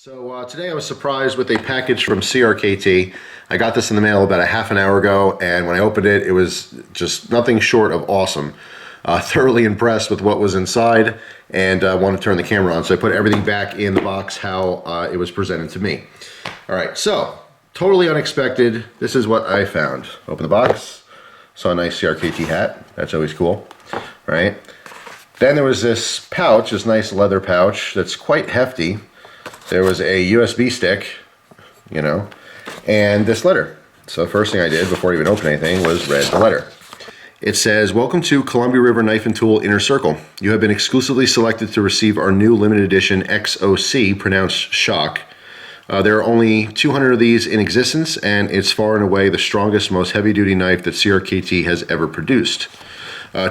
So today I was surprised with a package from CRKT. I got this in the mail about a half an hour ago, and when I opened it, it was just nothing short of awesome. Thoroughly impressed with what was inside, and I wanted to turn the camera on, so I put everything back in the box how it was presented to me. All right, so totally unexpected. This is what I found. Open the box. Saw a nice CRKT hat. That's always cool, right? Then there was this pouch, this nice leather pouch that's quite hefty. There was a USB stick, you know, and this letter. So the first thing I did before I even opened anything was read the letter. It says, "Welcome to Columbia River Knife and Tool Inner Circle. You have been exclusively selected to receive our new limited edition XOC, pronounced shock. There are only 200 of these in existence, and it's far and away the strongest, most heavy-duty knife that CRKT has ever produced.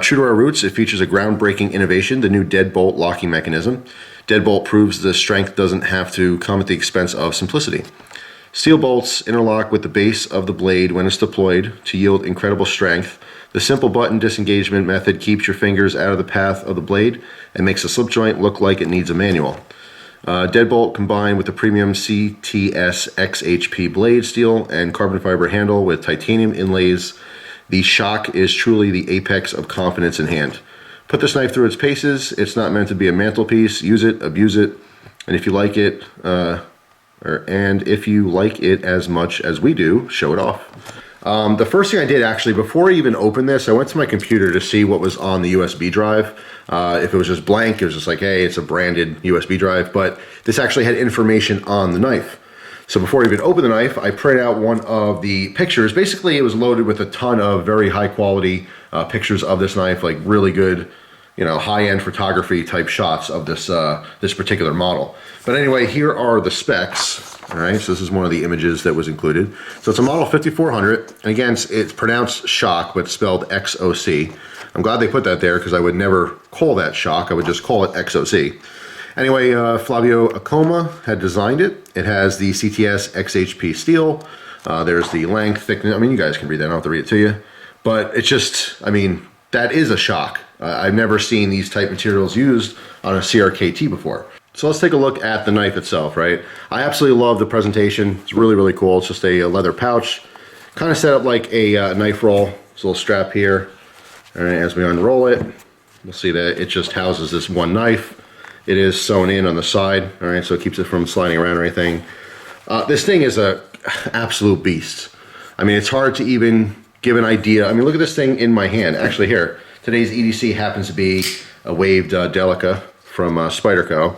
True to our roots, it features a groundbreaking innovation, the new Deadbolt locking mechanism. Deadbolt proves the strength doesn't have to come at the expense of simplicity. Steel bolts interlock with the base of the blade when it's deployed to yield incredible strength. The simple button disengagement method keeps your fingers out of the path of the blade and makes a slip joint look like it needs a manual. Deadbolt combined with the premium CTS XHP blade steel and carbon fiber handle with titanium inlays, the shock is truly the apex of confidence in hand. Put this knife through its paces. It's not meant to be a mantelpiece. Use it, abuse it, and if you like it, as much as we do, show it off." The first thing I did actually, before I even opened this, I went to my computer to see what was on the USB drive. If it was just blank, it was just like, hey, it's a branded USB drive, but this actually had information on the knife. So before I even opened the knife, I printed out one of the pictures. Basically, it was loaded with a ton of very high quality pictures of this knife, like really good, you know, high-end photography type shots of this this particular model. But anyway, here are the specs. All right, so this is one of the images that was included. So it's a model 5400. And again, it's pronounced shock, but spelled XOC. I'm glad they put that there because I would never call that shock. I would just call it XOC. Anyway, Flavio Acoma had designed it. It has the CTS XHP steel. There's the length, thickness. I mean, you guys can read that. I don't have to read it to you. But it's just, I mean, that is a shock. I've never seen these type materials used on a CRKT before. So let's take a look at the knife itself, right? I absolutely love the presentation. It's really, really cool. It's just a leather pouch. Kind of set up like a knife roll. There's a little strap here. All right, as we unroll it, we'll see that it just houses this one knife. It is sewn in on the side, all right, so it keeps it from sliding around or anything. This thing is a absolute beast. I mean, it's hard to even give an idea. I mean, look at this thing in my hand. Actually, here, today's EDC happens to be a waved Delica from Spyderco.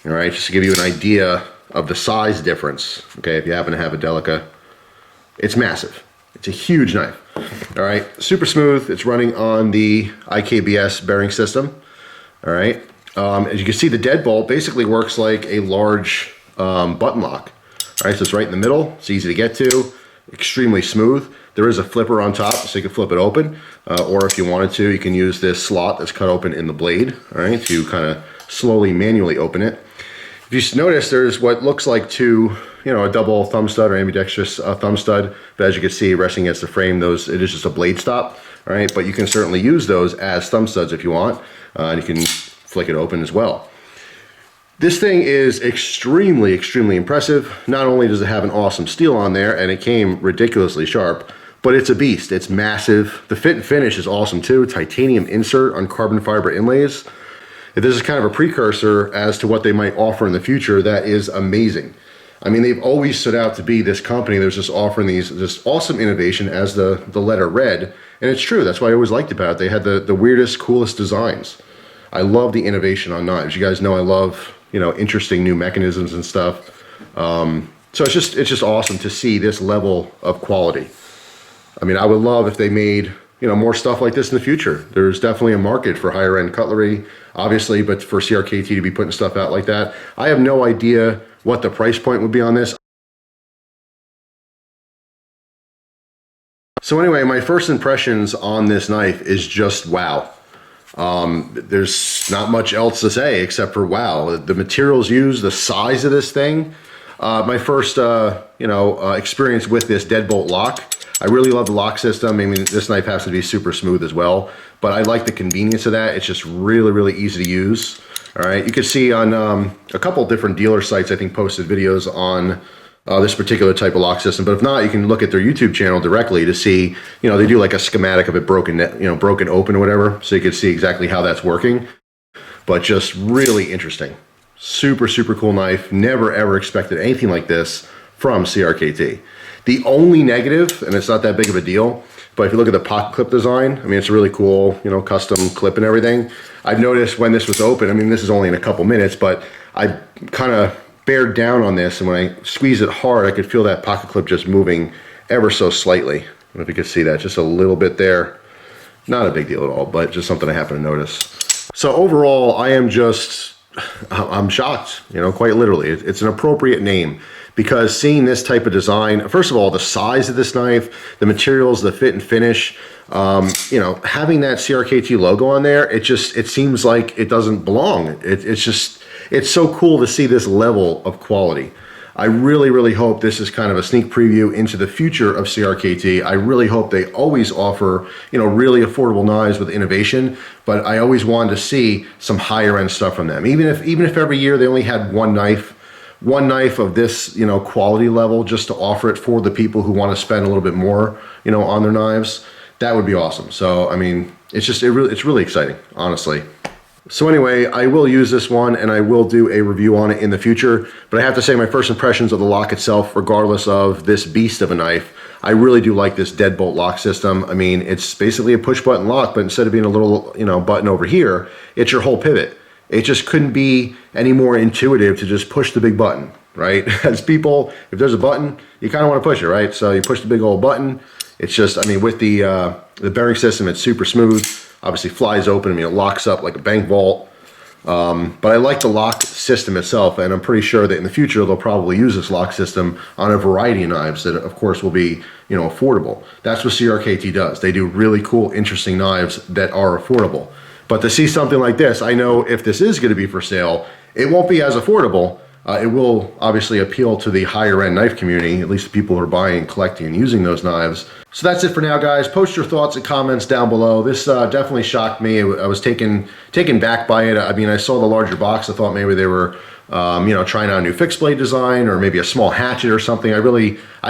All right, just to give you an idea of the size difference. Okay, if you happen to have a Delica, it's massive. It's a huge knife. All right, super smooth. It's running on the IKBS bearing system. All right. As you can see, the Deadbolt basically works like a large button lock. All right, so it's right in the middle. It's easy to get to, extremely smooth. There is a flipper on top, so you can flip it open. Or if you wanted to, you can use this slot that's cut open in the blade, all right, to kind of slowly manually open it. If you notice, there's what looks like two, you know, a double thumb stud or ambidextrous thumb stud. But as you can see, resting against the frame, it is just a blade stop, all right? But you can certainly use those as thumb studs if you want. And you can flick it open as well. This thing is extremely, extremely impressive. Not only does it have an awesome steel on there, and it came ridiculously sharp, but it's a beast. It's massive. The fit and finish is awesome too. Titanium insert on carbon fiber inlays. If this is kind of a precursor as to what they might offer in the future, that is amazing. I mean, they've always stood out to be this company that's just offering this awesome innovation, as the letter read, and it's true. That's what I always liked about it. They had the weirdest, coolest designs. I love the innovation on knives. You guys know I love, you know, interesting new mechanisms and stuff. So it's just awesome to see this level of quality. I mean, I would love if they made, you know, more stuff like this in the future. There's definitely a market for higher end cutlery, obviously, but for CRKT to be putting stuff out like that, I have no idea what the price point would be on this. So anyway, my first impressions on this knife is just wow. There's not much else to say except for wow. The materials used, the size of this thing. My first, experience with this Deadbolt lock. I really love the lock system. I mean, this knife has to be super smooth as well, but I like the convenience of that. It's just really, really easy to use. All right, you can see on a couple different dealer sites, I think, posted videos on this particular type of lock system. But if not, you can look at their YouTube channel directly to see, you know, they do like a schematic of it broken, broken open or whatever. So you can see exactly how that's working. But just really interesting. Super, super cool knife. Never, ever expected anything like this from CRKT. The only negative, and it's not that big of a deal, but if you look at the pocket clip design, I mean, it's a really cool, you know, custom clip and everything. I've noticed when this was open, I mean, this is only in a couple minutes, but I kind of bared down on this, and when I squeeze it hard, I could feel that pocket clip just moving ever so slightly. I don't know if you could see that, just a little bit there. Not a big deal at all, but just something I happen to notice. So overall, I'm shocked, you know, quite literally. It's an appropriate name. Because seeing this type of design, first of all, the size of this knife, the materials, the fit and finish, you know, having that CRKT logo on there, it seems like it doesn't belong. It's so cool to see this level of quality. I really, really hope this is kind of a sneak preview into the future of CRKT. I really hope they always offer, you know, really affordable knives with innovation, but I always wanted to see some higher end stuff from them. Even if every year they only had one knife of this, you know, quality level, just to offer it for the people who want to spend a little bit more, you know, on their knives, that would be awesome. So, I mean, it's really exciting, honestly. So anyway, I will use this one and I will do a review on it in the future, but I have to say my first impressions of the lock itself, regardless of this beast of a knife, I really do like this Deadbolt lock system. I mean, it's basically a push button lock, but instead of being a little, you know, button over here, it's your whole pivot. It just couldn't be any more intuitive to just push the big button, right? As people, if there's a button, you kind of want to push it, right? So you push the big old button. It's just, I mean, with the bearing system, it's super smooth. Obviously flies open. I mean, it locks up like a bank vault. But I like the lock system itself, and I'm pretty sure that in the future they'll probably use this lock system on a variety of knives that, of course, will be, you know, affordable. That's what CRKT does. They do really cool, interesting knives that are affordable. But to see something like this, I know if this is going to be for sale, it won't be as affordable. It will obviously appeal to the higher end knife community, at least the people who are buying, collecting, and using those knives. So that's it for now, guys. Post your thoughts and comments down below. This definitely shocked me. I was taken back by it. I mean, I saw the larger box. I thought maybe they were, you know, trying out a new fixed blade design or maybe a small hatchet or something. I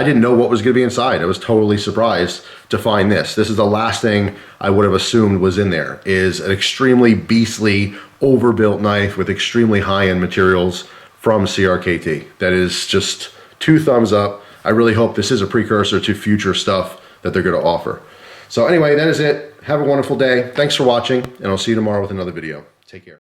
didn't know what was going to be inside. I was totally surprised to find this. This is the last thing I would have assumed was in there, is an extremely beastly, overbuilt knife with extremely high-end materials from CRKT. That is just 2 thumbs up. I really hope this is a precursor to future stuff that they're going to offer. So anyway, that is it. Have a wonderful day. Thanks for watching, and I'll see you tomorrow with another video. Take care.